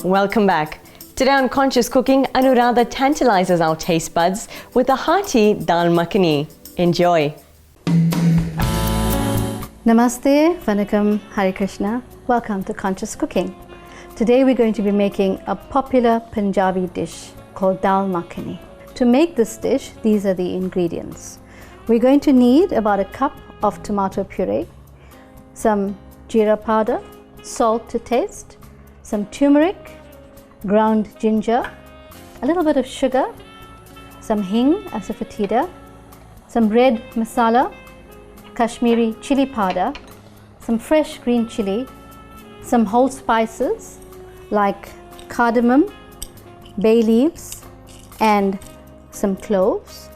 Welcome back. Today on Conscious Cooking, Anuradha tantalizes our taste buds with a hearty Dhal Makhani. Enjoy. Namaste, Vanakkam, Hare Krishna. Welcome to Conscious Cooking. Today we're going to be making a popular Punjabi dish called Dhal Makhani. To make this dish, these are the ingredients. We're going to need about a cup of tomato puree, some jeera powder, salt to taste, some turmeric, ground ginger, a little bit of sugar, some hing, asafoetida, some red masala, Kashmiri chili powder, some fresh green chili, some whole spices like cardamom, bay leaves, and some cloves.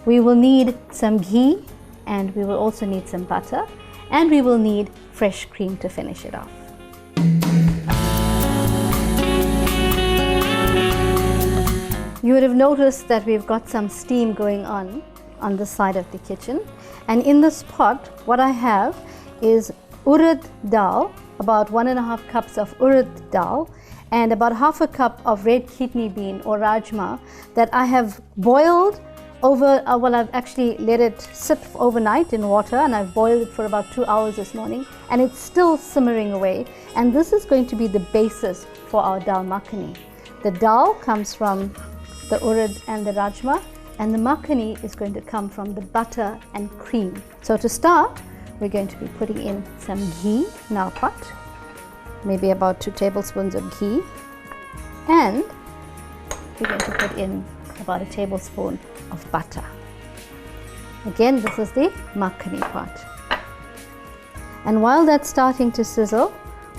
We will need some ghee, and we will also need some butter, and we will need fresh cream to finish it off. You would have noticed that we've got some steam going on this side of the kitchen, and in this pot what I have is urad dal, about 1.5 cups of urad dal, and about half a cup of red kidney bean or rajma that I have boiled over, I've actually let it sit overnight in water, and I've boiled it for about 2 hours this morning, and it's still simmering away, and this is going to be the basis for our Dhal Makhani. The dal comes from the urad and the rajma, and the makhani is going to come from the butter and cream. So to start, we're going to be putting in some ghee in our pot, maybe about 2 tablespoons of ghee, and we're going to put in about 1 tablespoon of butter. Again, this is the makhani pot. And while that's starting to sizzle,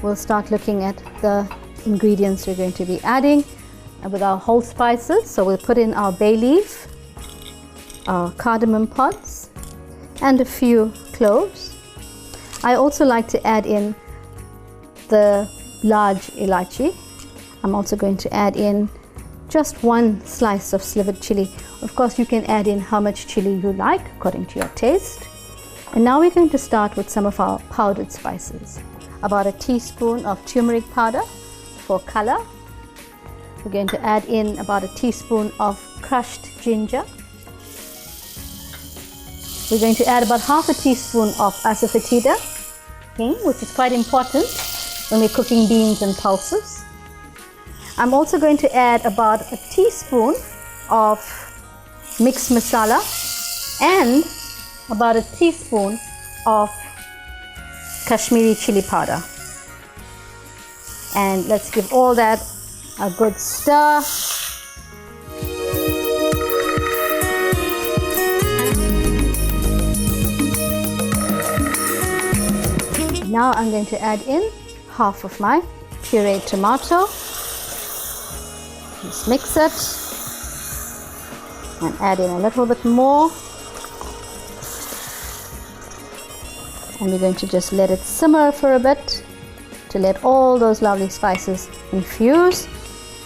we'll start looking at the ingredients we're going to be adding with our whole spices. So we'll put in our bay leaf, our cardamom pods, and a few cloves. I also like to add in the large ilachi. I'm also going to add in just 1 slice of slivered chili. Of course, you can add in how much chili you like according to your taste. And now we're going to start with some of our powdered spices. About 1 teaspoon of turmeric powder for color. We're going to add in about 1 teaspoon of crushed ginger. We're going to add about half a teaspoon of asafoetida, which is quite important when we're cooking beans and pulses. I'm also going to add about 1 teaspoon of mixed masala and about 1 teaspoon of Kashmiri chili powder. And let's give all that a good stir. Now I'm going to add in half of my pureed tomato. Just mix it and add in a little bit more. And we're going to just let it simmer for a bit to let all those lovely spices infuse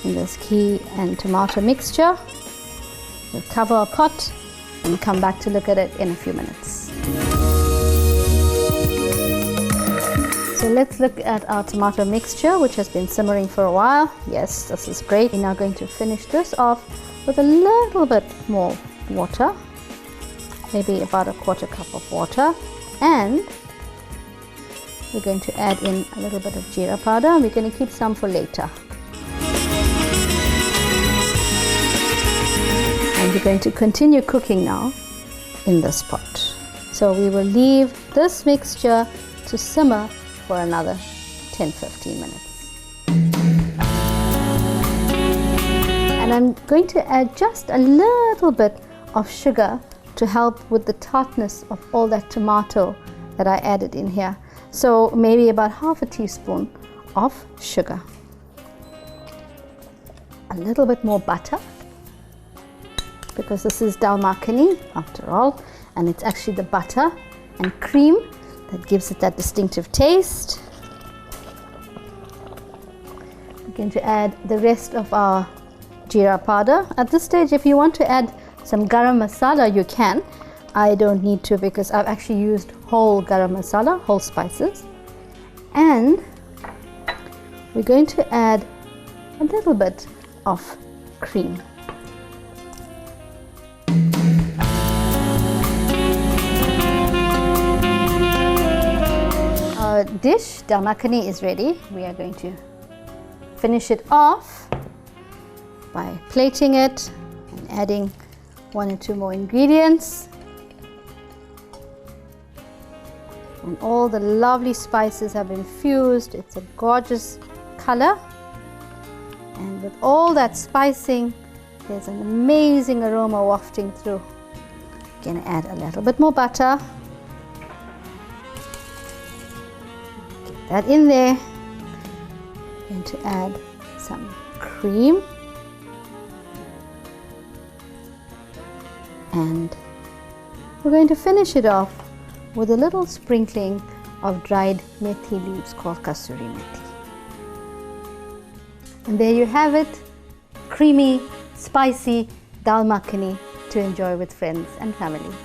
in this ghee and tomato mixture. We'll cover our pot and come back to look at it in a few minutes. So let's look at our tomato mixture, which has been simmering for a while. Yes, this is great. We're now going to finish this off with a little bit more water, maybe about 1/4 cup of water, and we're going to add in a little bit of jeera powder, and we're going to keep some for later. And we're going to continue cooking now in this pot. So we will leave this mixture to simmer for another 10-15 minutes. And I'm going to add just a little bit of sugar to help with the tartness of all that tomato that I added in here. So maybe about half a teaspoon of sugar. A little bit more butter, because this is Dhal Makhani after all, and it's actually the butter and cream that gives it that distinctive taste. We're going to add the rest of our jeera powder. At this stage, if you want to add some garam masala, you can. I don't need to because I've actually used whole garam masala, whole spices. And we're going to add a little bit of cream. Our dish, Dhal Makhani, is ready. We are going to finish it off by plating it and adding 1 or 2 more ingredients. And all the lovely spices have infused. It's a gorgeous color. And with all that spicing, there's an amazing aroma wafting through. Going to add a little bit more butter. Get that in there. Going to add some cream. And we're going to finish it off with a little sprinkling of dried methi leaves called kasuri methi. And there you have it, creamy, spicy Dhal Makhani to enjoy with friends and family.